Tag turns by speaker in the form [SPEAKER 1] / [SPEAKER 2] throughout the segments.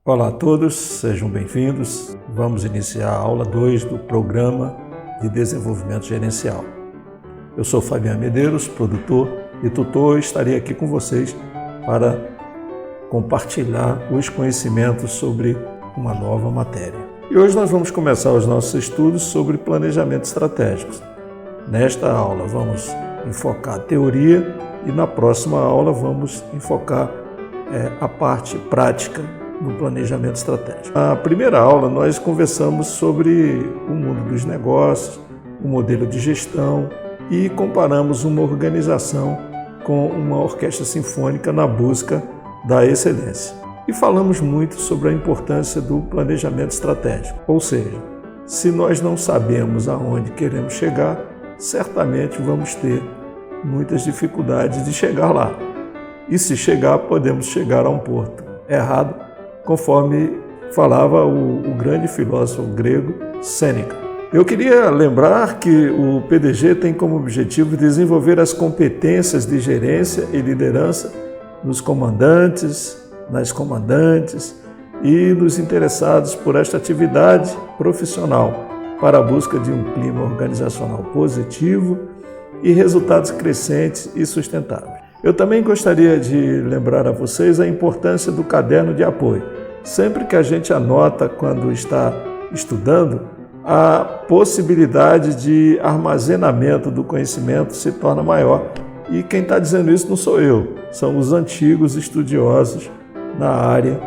[SPEAKER 1] Olá a todos, sejam bem-vindos. Vamos iniciar a aula 2 do Programa de Desenvolvimento Gerencial. Eu sou Fabiano Medeiros, produtor e tutor, e estarei aqui com vocês para compartilhar os conhecimentos sobre uma nova matéria. E hoje nós vamos começar os nossos estudos sobre planejamento estratégico. Nesta aula vamos enfocar a teoria e na próxima aula vamos enfocar a parte prática do planejamento estratégico. Na primeira aula nós conversamos sobre o mundo dos negócios, o modelo de gestão e comparamos uma organização com uma orquestra sinfônica na busca da excelência. E falamos muito sobre a importância do planejamento estratégico, ou seja, se nós não sabemos aonde queremos chegar, certamente vamos ter muitas dificuldades de chegar lá. E se chegar, podemos chegar a um porto errado, conforme falava o grande filósofo grego Sêneca. Eu queria lembrar que o PDG tem como objetivo desenvolver as competências de gerência e liderança nos comandantes, nas comandantes e nos interessados por esta atividade profissional para a busca de um clima organizacional positivo e resultados crescentes e sustentáveis. Eu também gostaria de lembrar a vocês a importância do caderno de apoio. Sempre que a gente anota quando está estudando, a possibilidade de armazenamento do conhecimento se torna maior. E quem está dizendo isso não sou eu, são os antigos estudiosos na área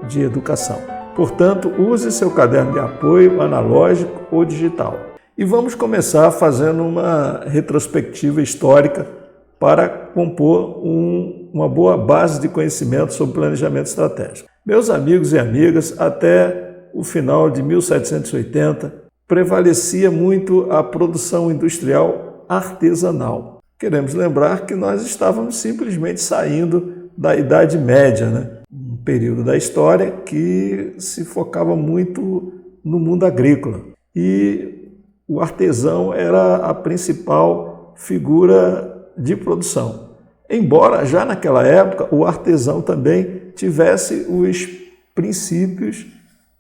[SPEAKER 1] de educação. Portanto, use seu caderno de apoio analógico ou digital. E vamos começar fazendo uma retrospectiva histórica para compor uma boa base de conhecimento sobre planejamento estratégico. Meus amigos e amigas, até o final de 1780, prevalecia muito a produção industrial artesanal. Queremos lembrar que nós estávamos simplesmente saindo da Idade Média, um período da história que se focava muito no mundo agrícola. E o artesão era a principal figura de produção. Embora já naquela época o artesão também tivesse os princípios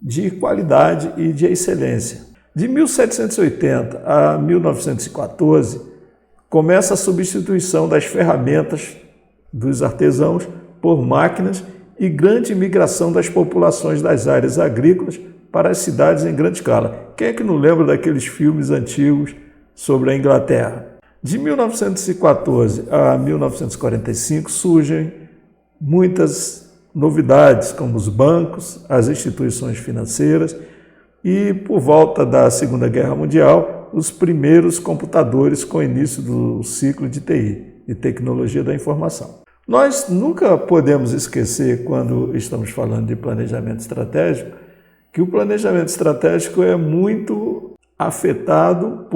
[SPEAKER 1] de qualidade e de excelência. De 1780 a 1914, começa a substituição das ferramentas dos artesãos por máquinas e grande migração das populações das áreas agrícolas para as cidades em grande escala. Quem é que não lembra daqueles filmes antigos sobre a Inglaterra? De 1914 a 1945 surgem muitas novidades, como os bancos, as instituições financeiras e, por volta da Segunda Guerra Mundial, os primeiros computadores com o início do ciclo de TI, de tecnologia da informação. Nós nunca podemos esquecer, quando estamos falando de planejamento estratégico, que o planejamento estratégico é muito afetado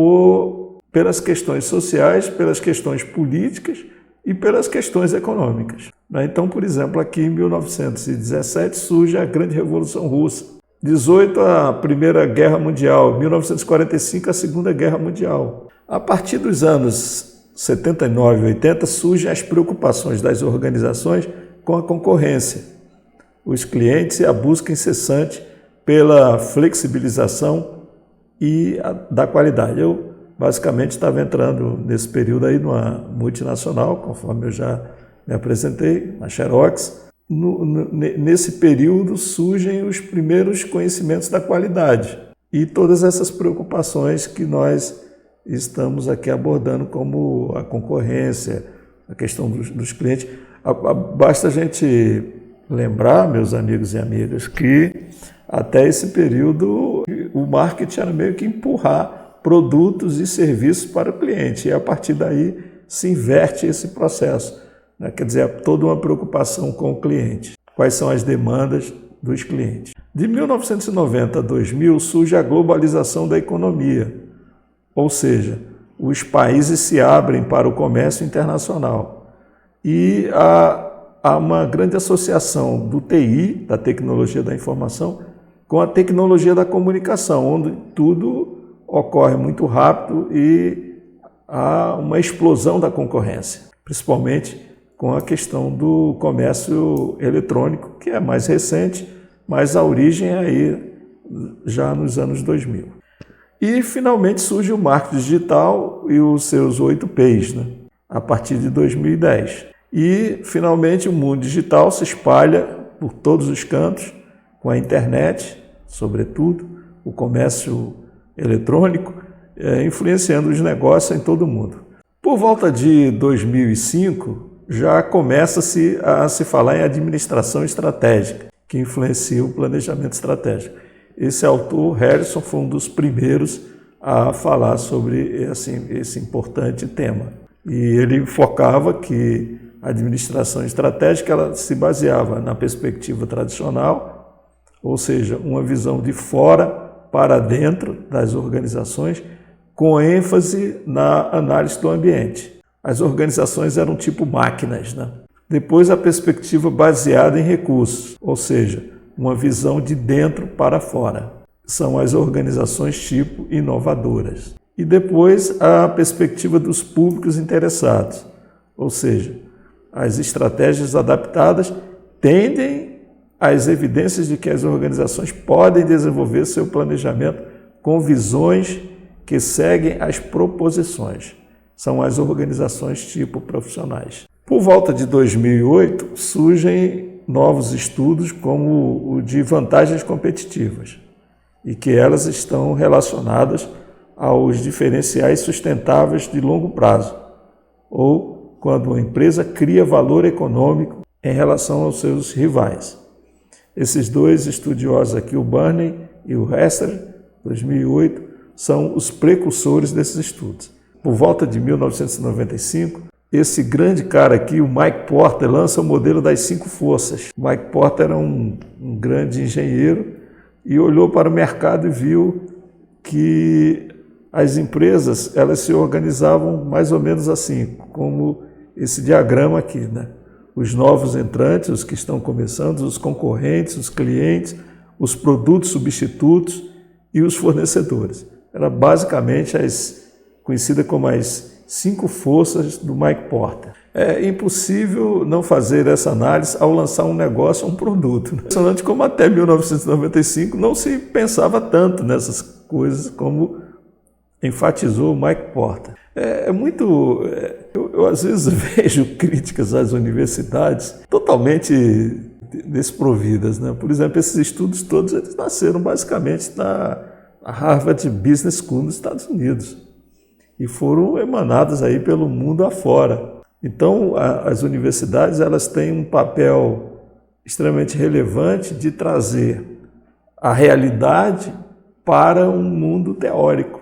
[SPEAKER 1] pelas questões sociais, pelas questões políticas e pelas questões econômicas. Então, por exemplo, aqui em 1917 surge a Grande Revolução Russa, 18 a Primeira Guerra Mundial, 1945 a Segunda Guerra Mundial. A partir dos anos 79 e 80 surgem as preocupações das organizações com a concorrência, os clientes e a busca incessante pela flexibilização e da qualidade. Eu basicamente estava entrando nesse período aí numa multinacional, conforme eu já me apresentei, na Xerox. Nesse período surgem os primeiros conhecimentos da qualidade e todas essas preocupações que nós estamos aqui abordando, como a concorrência, a questão dos clientes. Basta a gente lembrar, meus amigos e amigas, que até esse período o marketing era meio que empurrar produtos e serviços para o cliente, e a partir daí se inverte esse processo, Quer dizer, toda uma preocupação com o cliente. Quais são as demandas dos clientes? De 1990 a 2000 surge a globalização da economia, ou seja, os países se abrem para o comércio internacional e há uma grande associação do TI, da tecnologia da informação, com a tecnologia da comunicação, onde tudo ocorre muito rápido e há uma explosão da concorrência, principalmente com a questão do comércio eletrônico, que é mais recente, mas a origem é aí já nos anos 2000. E finalmente surge o marketing digital e os seus 8 P's, né? A partir de 2010. E finalmente o mundo digital se espalha por todos os cantos, com a internet, sobretudo, o comércio eletrônico, influenciando os negócios em todo o mundo. Por volta de 2005, já começa-se a se falar em administração estratégica, que influencia o planejamento estratégico. Esse autor, Harrison, foi um dos primeiros a falar sobre esse importante tema. E ele focava que a administração estratégica ela se baseava na perspectiva tradicional, ou seja, uma visão de fora para dentro das organizações, com ênfase na análise do ambiente. As organizações eram tipo máquinas, né? Depois a perspectiva baseada em recursos, ou seja, uma visão de dentro para fora. São as organizações tipo inovadoras. E depois a perspectiva dos públicos interessados, ou seja, as estratégias adaptadas tendem às evidências de que as organizações podem desenvolver seu planejamento com visões que seguem as proposições. São as organizações tipo profissionais. Por volta de 2008, surgem novos estudos como o de vantagens competitivas e que elas estão relacionadas aos diferenciais sustentáveis de longo prazo, ou quando uma empresa cria valor econômico em relação aos seus rivais. Esses dois estudiosos aqui, o Burney e o Hester, 2008, são os precursores desses estudos. Por volta de 1995, esse grande cara aqui, o Mike Porter, lança o modelo das 5 forças. O Mike Porter era um grande engenheiro e olhou para o mercado e viu que as empresas elas se organizavam mais ou menos assim, como esse diagrama aqui, né? Os novos entrantes, os que estão começando, os concorrentes, os clientes, os produtos substitutos e os fornecedores. Era basicamente conhecida como as 5 forças do Mike Porter. É impossível não fazer essa análise ao lançar um negócio ou um produto. Impressionante como até 1995 não se pensava tanto nessas coisas como enfatizou o Mike Porter. Eu às vezes vejo críticas às universidades totalmente desprovidas, né? Por exemplo, esses estudos todos eles nasceram basicamente na Harvard Business School nos Estados Unidos e foram emanados aí pelo mundo afora. Então, as universidades elas têm um papel extremamente relevante de trazer a realidade para um mundo teórico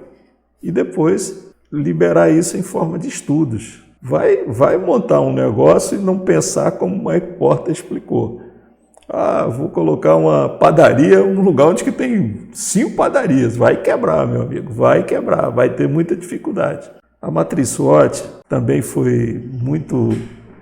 [SPEAKER 1] e depois liberar isso em forma de estudos. Vai montar um negócio e não pensar como o Mike Porter explicou. Vou colocar uma padaria num lugar onde que tem 5 padarias. Vai quebrar, meu amigo, vai quebrar, vai ter muita dificuldade. A matriz SWOT também foi muito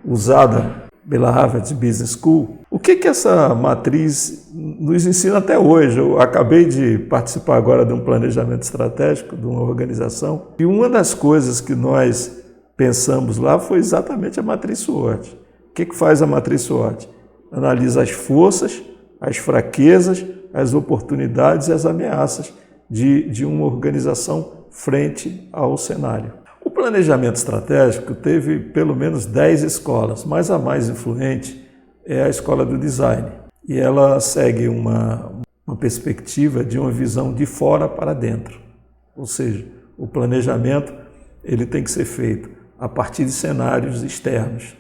[SPEAKER 1] usada pela Harvard Business School. O que essa matriz nos ensina até hoje? Eu acabei de participar agora de um planejamento estratégico de uma organização e uma das coisas que nós pensamos lá foi exatamente a matriz SWOT. O que faz a matriz SWOT? Analisa as forças, as fraquezas, as oportunidades e as ameaças de uma organização frente ao cenário. O planejamento estratégico teve pelo menos 10 escolas, mas a mais influente é a escola do design. E ela segue uma perspectiva de uma visão de fora para dentro. Ou seja, o planejamento ele tem que ser feito a partir de cenários externos,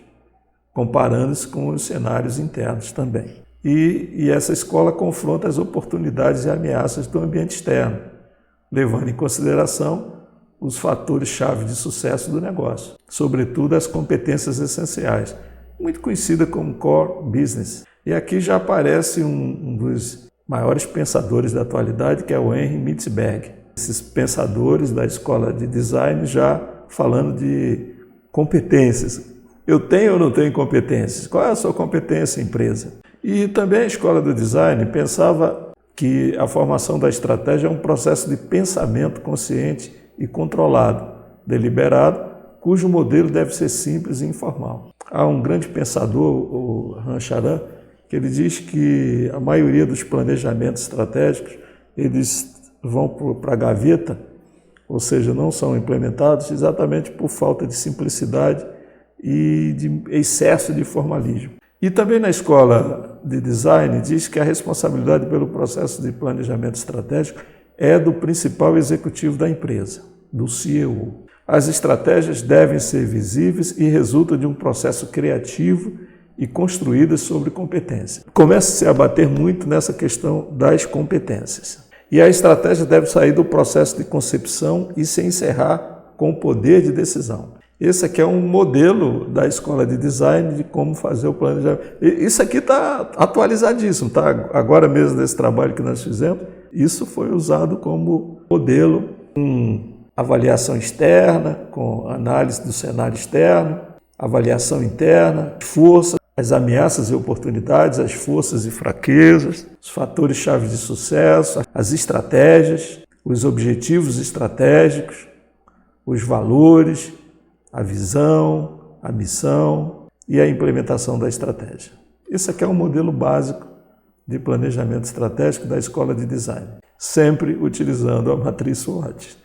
[SPEAKER 1] comparando-se com os cenários internos também. E essa escola confronta as oportunidades e ameaças do ambiente externo, levando em consideração os fatores-chave de sucesso do negócio, sobretudo as competências essenciais, muito conhecida como core business. E aqui já aparece um dos maiores pensadores da atualidade, que é o Henry Mintzberg. Esses pensadores da escola de design já falando de competências. Eu tenho ou não tenho competências? Qual é a sua competência, empresa? E também a escola do design pensava que a formação da estratégia é um processo de pensamento consciente e controlado, deliberado, cujo modelo deve ser simples e informal. Há um grande pensador, o Ram Charan, que ele diz que a maioria dos planejamentos estratégicos, eles vão para a gaveta, ou seja, não são implementados exatamente por falta de simplicidade e de excesso de formalismo. E também na escola de design diz que a responsabilidade pelo processo de planejamento estratégico é do principal executivo da empresa, do CEO. As estratégias devem ser visíveis e resultam de um processo criativo e construídas sobre competência. Começa-se a bater muito nessa questão das competências. E a estratégia deve sair do processo de concepção e se encerrar com o poder de decisão. Esse aqui é um modelo da escola de design de como fazer o planejamento. Isso aqui está atualizadíssimo, tá? Agora mesmo nesse trabalho que nós fizemos, isso foi usado como modelo com avaliação externa, com análise do cenário externo, avaliação interna, forças, as ameaças e oportunidades, as forças e fraquezas, os fatores-chave de sucesso, as estratégias, os objetivos estratégicos, os valores, a visão, a missão e a implementação da estratégia. Esse aqui é um modelo básico de planejamento estratégico da escola de design, sempre utilizando a matriz SWOT.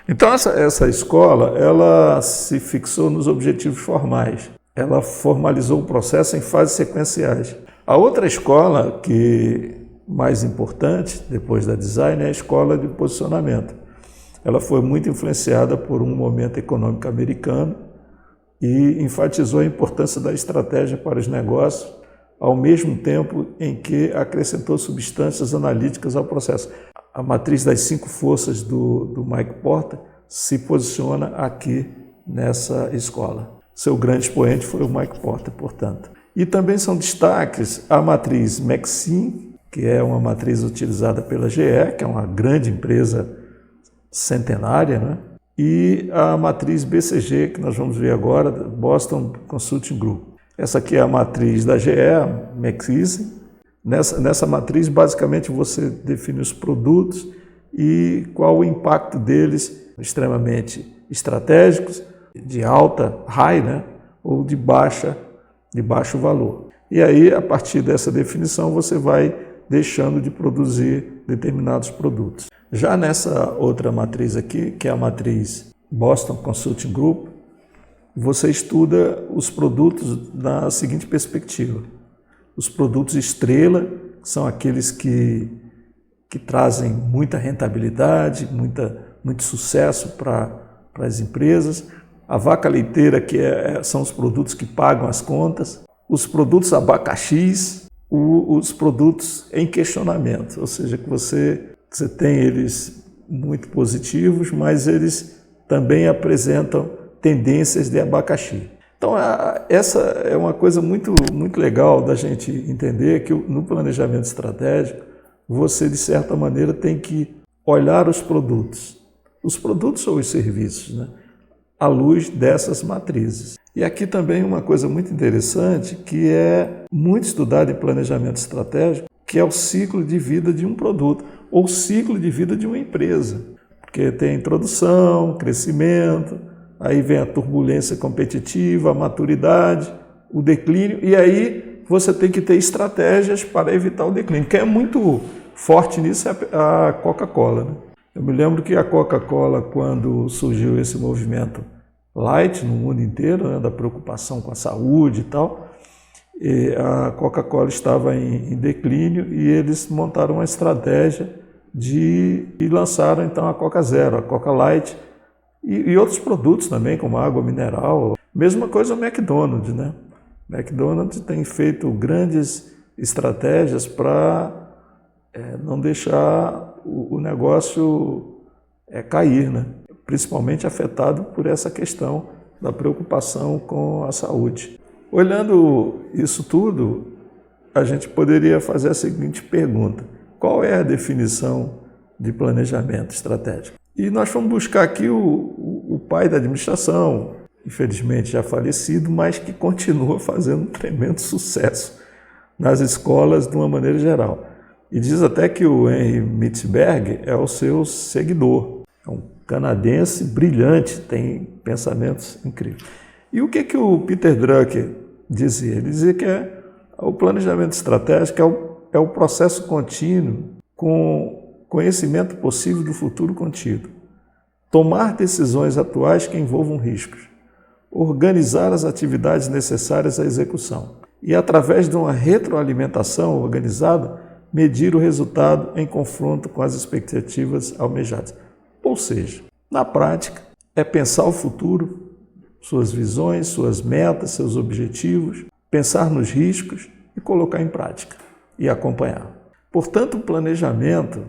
[SPEAKER 1] Então essa escola, ela se fixou nos objetivos formais, ela formalizou o processo em fases sequenciais. A outra escola, que mais importante, depois da design, é a escola de posicionamento. Ela foi muito influenciada por um momento econômico americano e enfatizou a importância da estratégia para os negócios, ao mesmo tempo em que acrescentou substâncias analíticas ao processo. A matriz das 5 forças do Mike Porter se posiciona aqui nessa escola. Seu grande expoente foi o Mike Porter, portanto. E também são destaques a matriz McKinsey, que é uma matriz utilizada pela GE, que é uma grande empresa centenária, né? E a matriz BCG, que nós vamos ver agora, Boston Consulting Group. Essa aqui é a matriz da GE, McKinsey. Nessa matriz, basicamente, você define os produtos e qual o impacto deles, extremamente estratégicos, de alta, high, né? Ou de baixo valor. E aí, a partir dessa definição, você vai deixando de produzir determinados produtos. Já nessa outra matriz aqui, que é a matriz Boston Consulting Group, você estuda os produtos na seguinte perspectiva. Os produtos estrela são aqueles que trazem muita rentabilidade, muito sucesso para as empresas. A vaca leiteira, que são os produtos que pagam as contas. Os produtos abacaxis, os produtos em questionamento, ou seja, que você tem eles muito positivos, mas eles também apresentam tendências de abacaxi. Então, essa é uma coisa muito legal da gente entender, que no planejamento estratégico, você, de certa maneira, tem que olhar os produtos ou os serviços, né, à luz dessas matrizes. E aqui também uma coisa muito interessante, que é muito estudada em planejamento estratégico, que é o ciclo de vida de um produto, ou ciclo de vida de uma empresa. Porque tem a introdução, crescimento, aí vem a turbulência competitiva, a maturidade, o declínio, e aí você tem que ter estratégias para evitar o declínio. Quem é muito forte nisso é a Coca-Cola, né? Eu me lembro que a Coca-Cola, quando surgiu esse movimento light no mundo inteiro, né, da preocupação com a saúde e tal, a Coca-Cola estava em declínio e eles montaram uma estratégia e lançaram então a Coca Zero, a Coca Light e outros produtos também, como água mineral. Mesma coisa o McDonald's, né? O McDonald's tem feito grandes estratégias para não deixar o negócio cair, né? Principalmente afetado por essa questão da preocupação com a saúde. Olhando isso tudo, a gente poderia fazer a seguinte pergunta: qual é a definição de planejamento estratégico? E nós fomos buscar aqui o pai da administração, infelizmente já falecido, mas que continua fazendo um tremendo sucesso nas escolas de uma maneira geral. E diz até que o Henry Mitzberg é o seu seguidor. É um canadense brilhante, tem pensamentos incríveis. E o que o Peter Drucker dizia? Ele dizia que O planejamento estratégico é o processo contínuo com conhecimento possível do futuro contido. Tomar decisões atuais que envolvam riscos. Organizar as atividades necessárias à execução. E, através de uma retroalimentação organizada, medir o resultado em confronto com as expectativas almejadas. Ou seja, na prática, é pensar o futuro, suas visões, suas metas, seus objetivos, pensar nos riscos e colocar em prática e acompanhar. Portanto, o planejamento,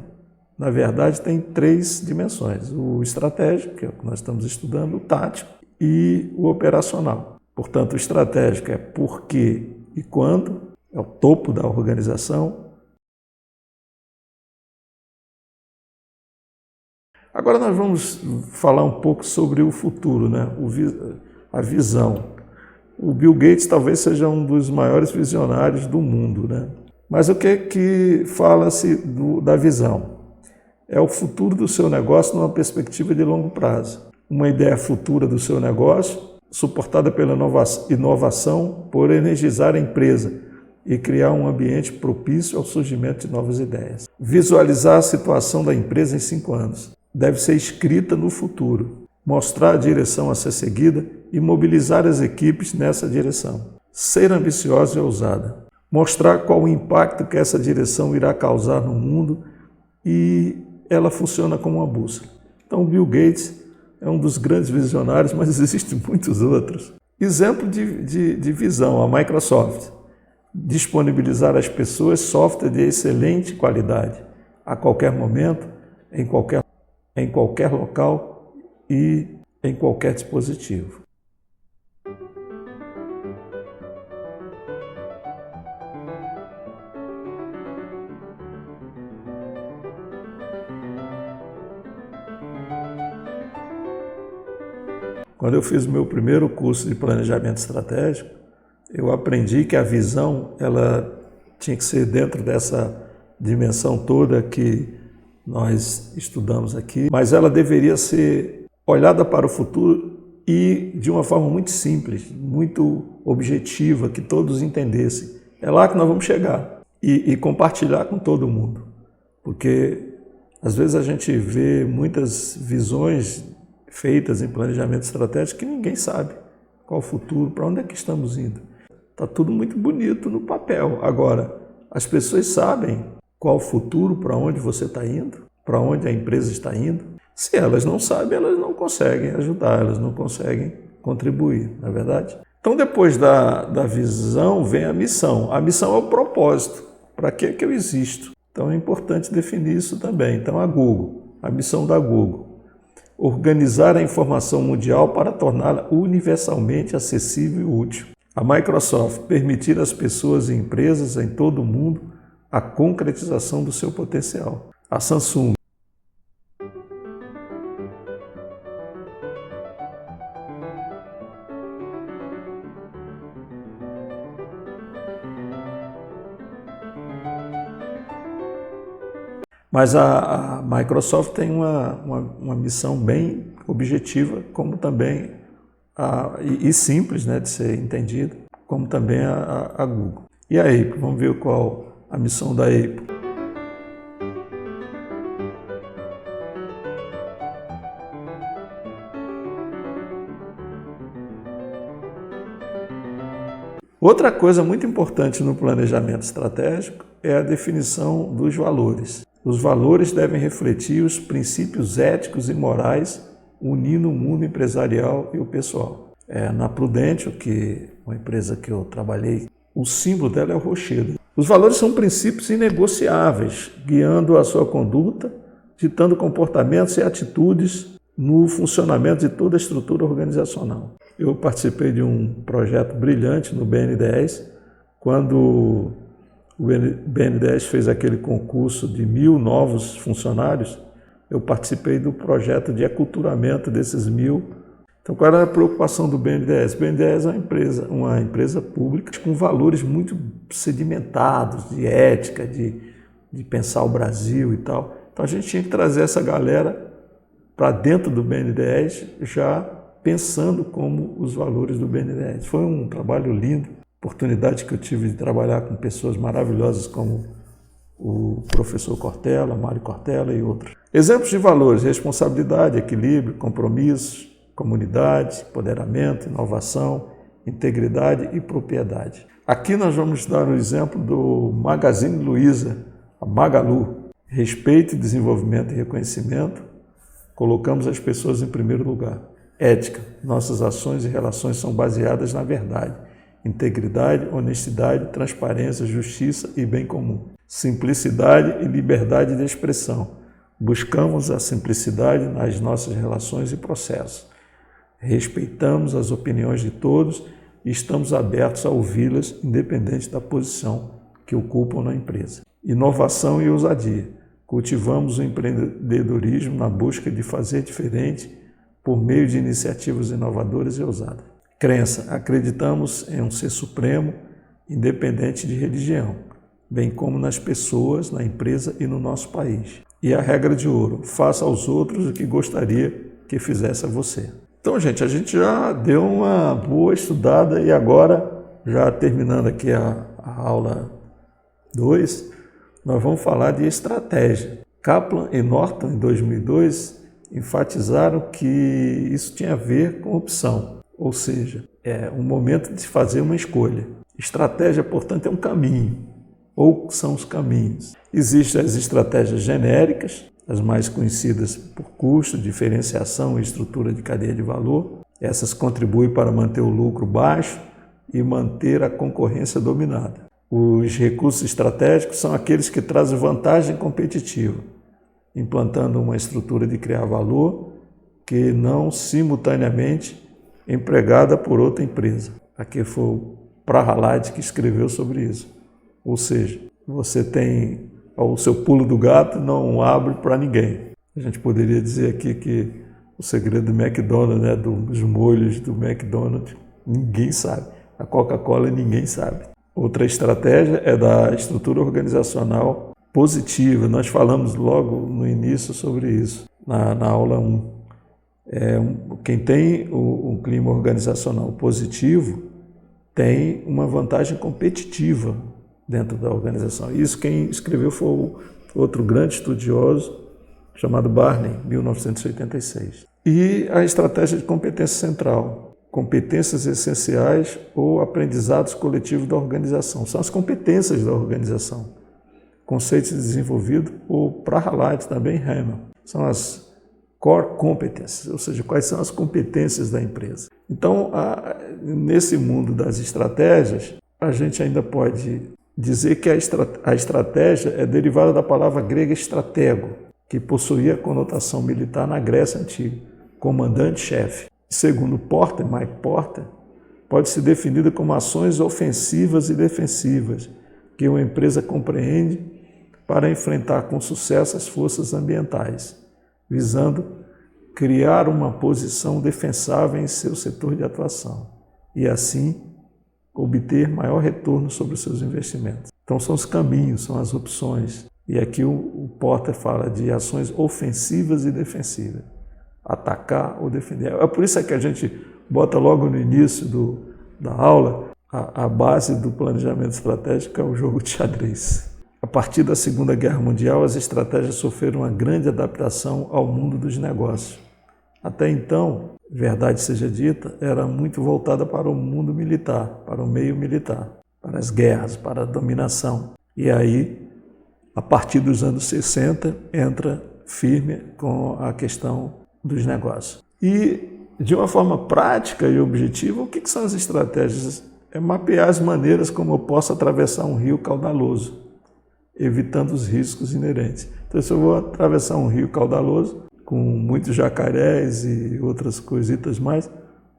[SPEAKER 1] na verdade, tem 3 dimensões: o estratégico, que é o que nós estamos estudando, o tático e o operacional. Portanto, o estratégico é por quê e quando, é o topo da organização. Agora nós vamos falar um pouco sobre o futuro, né? A visão. O Bill Gates talvez seja um dos maiores visionários do mundo, né? Mas o que fala-se da visão? É o futuro do seu negócio numa perspectiva de longo prazo. Uma ideia futura do seu negócio, suportada pela inovação, por energizar a empresa e criar um ambiente propício ao surgimento de novas ideias. Visualizar a situação da empresa em 5 anos. Deve ser escrita no futuro, mostrar a direção a ser seguida e mobilizar as equipes nessa direção. Ser ambiciosa e ousada, mostrar qual o impacto que essa direção irá causar no mundo e ela funciona como uma bússola. Então, o Bill Gates é um dos grandes visionários, mas existem muitos outros. Exemplo de visão, a Microsoft. Disponibilizar às pessoas software de excelente qualidade, a qualquer momento, em qualquer local e em qualquer dispositivo. Quando eu fiz o meu primeiro curso de planejamento estratégico, eu aprendi que a visão ela tinha que ser dentro dessa dimensão toda que nós estudamos aqui, mas ela deveria ser olhada para o futuro e de uma forma muito simples, muito objetiva, que todos entendessem. É lá que nós vamos chegar e compartilhar com todo mundo, porque às vezes a gente vê muitas visões feitas em planejamento estratégico que ninguém sabe qual o futuro, para onde é que estamos indo. Está tudo muito bonito no papel. Agora, as pessoas sabem qual o futuro, para onde você está indo, para onde a empresa está indo. Se elas não sabem, elas não conseguem ajudar, elas não conseguem contribuir, não é verdade? Então, depois da visão, vem a missão. A missão é o propósito. Para que eu existo? Então, é importante definir isso também. Então, a Google, a missão da Google. Organizar a informação mundial para torná-la universalmente acessível e útil. A Microsoft, permitir às pessoas e empresas em todo o mundo a concretização do seu potencial. A Samsung. Mas a Microsoft tem uma missão bem objetiva, como também e simples, né, de ser entendido, como também a Google. E a Apple, vamos ver qual a missão da Apple. Outra coisa muito importante no planejamento estratégico é a definição dos valores. Os valores devem refletir os princípios éticos e morais, unindo o mundo empresarial e o pessoal. Na Prudential, que é uma empresa que eu trabalhei, o símbolo dela é o rochedo. Os valores são princípios inegociáveis, guiando a sua conduta, ditando comportamentos e atitudes no funcionamento de toda a estrutura organizacional. Eu participei de um projeto brilhante no BNDES, quando o BNDES fez aquele concurso de 1.000 novos funcionários. Eu participei do projeto de aculturamento desses 1.000. Então, qual era a preocupação do BNDES? O BNDES é uma empresa pública com valores muito sedimentados, de ética, de pensar o Brasil e tal. Então, a gente tinha que trazer essa galera para dentro do BNDES, já pensando como os valores do BNDES. Foi um trabalho lindo, oportunidade que eu tive de trabalhar com pessoas maravilhosas como o professor Cortella, Mário Cortella e outros. Exemplos de valores: responsabilidade, equilíbrio, compromisso, comunidade, empoderamento, inovação, integridade e propriedade. Aqui nós vamos dar o exemplo do Magazine Luiza, a Magalu. Respeito, desenvolvimento e reconhecimento. Colocamos as pessoas em primeiro lugar. Ética. Nossas ações e relações são baseadas na verdade. Integridade, honestidade, transparência, justiça e bem comum. Simplicidade e liberdade de expressão. Buscamos a simplicidade nas nossas relações e processos. Respeitamos as opiniões de todos e estamos abertos a ouvi-las, independente da posição que ocupam na empresa. Inovação e ousadia. Cultivamos o empreendedorismo na busca de fazer diferente por meio de iniciativas inovadoras e ousadas. Crença. Acreditamos em um ser supremo, independente de religião, bem como nas pessoas, na empresa e no nosso país. E a regra de ouro: faça aos outros o que gostaria que fizesse a você. Então, gente, a gente já deu uma boa estudada e agora, já terminando aqui a aula 2, nós vamos falar de estratégia. Kaplan e Norton, em 2002, enfatizaram que isso tinha a ver com opção, ou seja, é um momento de fazer uma escolha. Estratégia, portanto, é um caminho, ou são os caminhos. Existem as estratégias genéricas, as mais conhecidas por custo, diferenciação e estrutura de cadeia de valor. Essas contribuem para manter o lucro baixo e manter a concorrência dominada. Os recursos estratégicos são aqueles que trazem vantagem competitiva, implantando uma estrutura de criar valor que não simultaneamente empregada por outra empresa. Aqui foi o Prahalad que escreveu sobre isso. Ou seja, você tem o seu pulo do gato, não abre para ninguém. A gente poderia dizer aqui que o segredo do McDonald's, né, dos molhos do McDonald's, ninguém sabe. A Coca-Cola ninguém sabe. Outra estratégia é da estrutura organizacional positiva. Nós falamos logo no início sobre isso, na aula 1. Quem tem um clima organizacional positivo tem uma vantagem competitiva dentro da organização. Isso quem escreveu foi outro grande estudioso chamado Barney, 1986. E a estratégia de competência central. Competências essenciais ou aprendizados coletivos da organização. São as competências da organização. Conceitos desenvolvidos por Prahalad, também Hamel. São as core competências, ou seja, quais são as competências da empresa. Então, nesse mundo das estratégias, a gente ainda pode dizer que a estratégia é derivada da palavra grega estratego, que possuía a conotação militar na Grécia Antiga, comandante-chefe. Segundo Porter, Mike Porter, pode ser definida como ações ofensivas e defensivas que uma empresa compreende para enfrentar com sucesso as forças ambientais, visando criar uma posição defensável em seu setor de atuação e, assim, obter maior retorno sobre os seus investimentos. Então, são os caminhos, são as opções. E aqui o Porter fala de ações ofensivas e defensivas. Atacar ou defender. É por isso que a gente bota logo no início da aula a base do planejamento estratégico é o jogo de xadrez. A partir da Segunda Guerra Mundial, as estratégias sofreram uma grande adaptação ao mundo dos negócios. Até então, verdade seja dita, era muito voltada para o mundo militar, para o meio militar, para as guerras, para a dominação. E aí, a partir dos anos 60, entra firme com a questão dos negócios. E, de uma forma prática e objetiva, o que são as estratégias? É mapear as maneiras como eu posso atravessar um rio caudaloso, evitando os riscos inerentes. Então, se eu vou atravessar um rio caudaloso, com muitos jacarés e outras coisitas mais,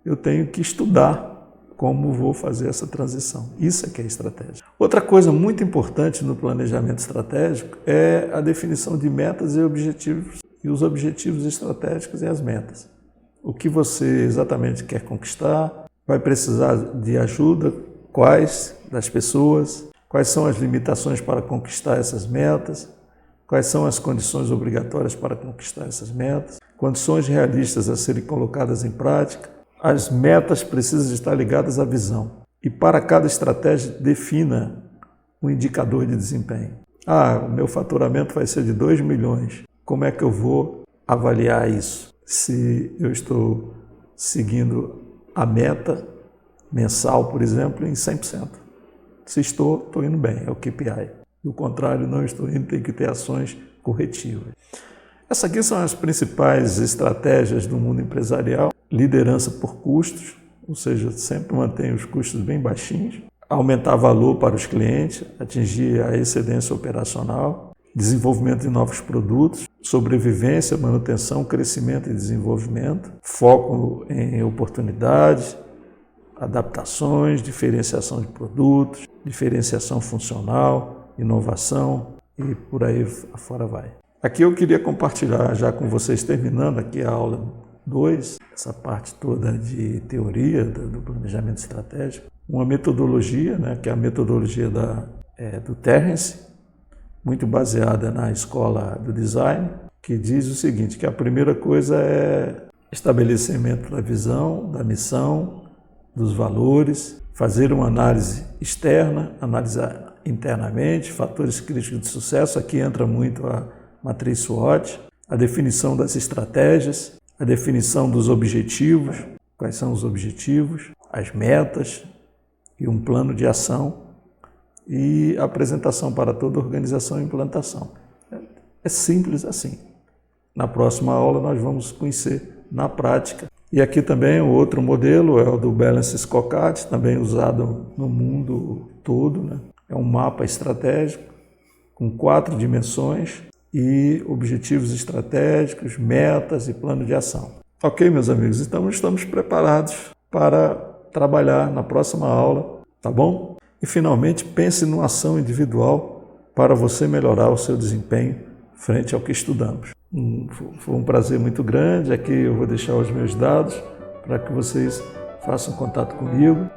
[SPEAKER 1] eu tenho que estudar como vou fazer essa transição. Isso é que é estratégia. Outra coisa muito importante no planejamento estratégico é a definição de metas e objetivos, e os objetivos estratégicos e as metas. O que você exatamente quer conquistar, vai precisar de ajuda, quais das pessoas, quais são as limitações para conquistar essas metas, quais são as condições obrigatórias para conquistar essas metas, condições realistas a serem colocadas em prática. As metas precisam estar ligadas à visão. E para cada estratégia, defina um indicador de desempenho. O meu faturamento vai ser de 2 milhões. Como é que eu vou avaliar isso? Se eu estou seguindo a meta mensal, por exemplo, em 100%. Se estou indo bem, é o KPI. Do contrário, não estou indo, tem que ter ações corretivas. Essas aqui são as principais estratégias do mundo empresarial. Liderança por custos, ou seja, sempre mantém os custos bem baixinhos. Aumentar valor para os clientes, atingir a excedência operacional. Desenvolvimento de novos produtos, sobrevivência, manutenção, crescimento e desenvolvimento. Foco em oportunidades, adaptações, diferenciação de produtos, diferenciação funcional, inovação e por aí afora vai. Aqui eu queria compartilhar já com vocês, terminando aqui a aula 2, essa parte toda de teoria do planejamento estratégico, uma metodologia, que é a metodologia do Terence, muito baseada na escola do design, que diz o seguinte, que a primeira coisa é estabelecimento da visão, da missão, dos valores, fazer uma análise externa, analisar internamente, fatores críticos de sucesso, aqui entra muito a matriz SWOT, a definição das estratégias, a definição dos objetivos, quais são os objetivos, as metas e um plano de ação e a apresentação para toda a organização e implantação. É simples assim. Na próxima aula nós vamos conhecer na prática. E aqui também o outro modelo é o do Balance Scorecard, também usado no mundo todo, É um mapa estratégico com 4 dimensões e objetivos estratégicos, metas e plano de ação. Ok, meus amigos? Então estamos preparados para trabalhar na próxima aula, tá bom? E finalmente pense numa ação individual para você melhorar o seu desempenho frente ao que estudamos. Foi um prazer muito grande. Aqui eu vou deixar os meus dados para que vocês façam contato comigo.